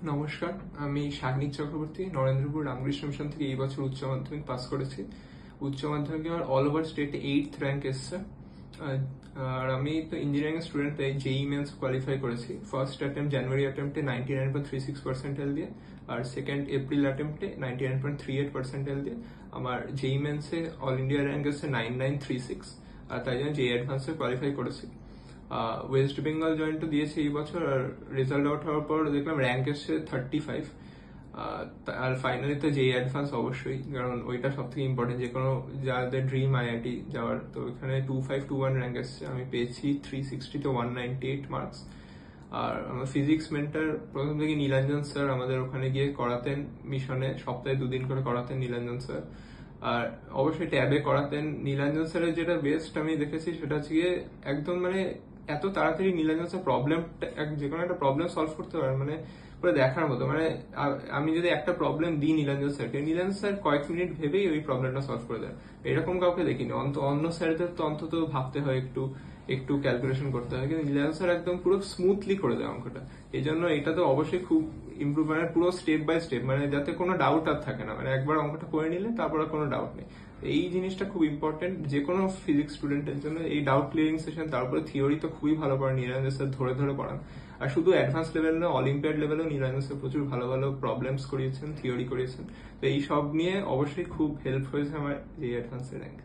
নমস্কার, আমি শাগনিক চক্রবর্তী নরেন্দ্রপুর রামকৃষ্ণ মিশন থেকে এই বছর উচ্চ মাধ্যমিক পাস করেছি। উচ্চ মাধ্যমিকে আমার অল ওভার স্টেটে 8th র্যাঙ্ক এসছে। আর আমি তো ইঞ্জিনিয়ারিং স্টুডেন্ট, তাই জেই মেন্স কোয়ালিফাই করেছি। ফার্স্ট অ্যাটেম্প জানুয়ারি অ্যাটেম্পটে 99.36% দিয়ে, আর সেকেন্ড এপ্রিল অ্যাটেম্পটে 99.38% দিয়ে আমার জেই মেন্সে অল ইন্ডিয়া র্যাঙ্ক এসছে 9936, আর তাই জন্য জেই অ্যাডভান্সে কোয়ালিফাই করেছি। ওয়েস্ট বেঙ্গল জয়েন তো দিয়েছি এই বছর, আর রেজাল্ট আউট হওয়ার পর দেখলাম র্যাঙ্ক এসছে 35। আর ফাইনালি তো জেই অ্যাডভান্স অবশ্যই, কারণ ওইটা সব থেকে ইম্পর্টেন্ট। যে কোনো যাদের ড্রিম আইআইটি যাওয়ার, তো এখানে 2521 র্যাঙ্ক এসছে, আমি পেয়েছি 360 তে 198 মার্কস। আর আমার ফিজিক্স মেন্টার প্রথম থেকে নীলাঞ্জন স্যার আমাদের ওখানে গিয়ে করাতেন মিশনে, সপ্তাহে 2 দিন করে করাতেন নীলাঞ্জন স্যার। আর অবশ্যই ট্যাবে করাতেন। নীলাঞ্জন স্যারের যেটা বেস্ট আমি দেখেছি সেটা হচ্ছে গিয়ে একদম এত তাড়াতাড়ি নীলাঞ্জন স্যার যে কোনো একটা প্রবলেম সলভ করতে পারেন, পুরো দেখার মতো। আমি যদি একটা প্রবলেম দিই নীলাঞ্জন স্যার কয়েক মিনিট ভেবেই ওই প্রবলেমটা সলভ করে দেয়। এরকম কাউকে দেখিনি। অন্য স্যারদের তো অন্তত ভাবতে হয়, একটু একটু ক্যালকুলেশন করতে হয়, কিন্তু নীলাঞ্জন স্যার একদম পুরো স্মুথলি করে দেয় অঙ্কটা। এই জন্য এটা তো অবশ্যই খুব ইম্প্রুভমেন্ট, পুরো স্টেপ বাই স্টেপ, যাতে কোনো ডাউট আর থাকে না। একবার অঙ্কটা করে নিলে তারপর আর কোনো ডাউট নেই। এই জিনিসটা খুব ইম্পর্টেন্ট যে কোনো ফিজিক্স স্টুডেন্টের জন্য। এই ডাউট ক্লিয়ারিং সেশন, তারপরে থিওরি তো খুবই ভালো পড়ান নীলাঞ্জন স্যার, ধরে ধরে পড়ান। আর শুধু অ্যাডভান্স লেভেল না, অলিম্পিয়াড লেভেলেও নীলাঞ্জন স্যার প্রচুর ভালো ভালো প্রবলেমস করিয়েছেন, থিওরি করিয়েছেন। তো এই সব নিয়ে অবশ্যই খুব হেল্প হয়েছে আমার এই অ্যাডভান্সের র্যাঙ্ক।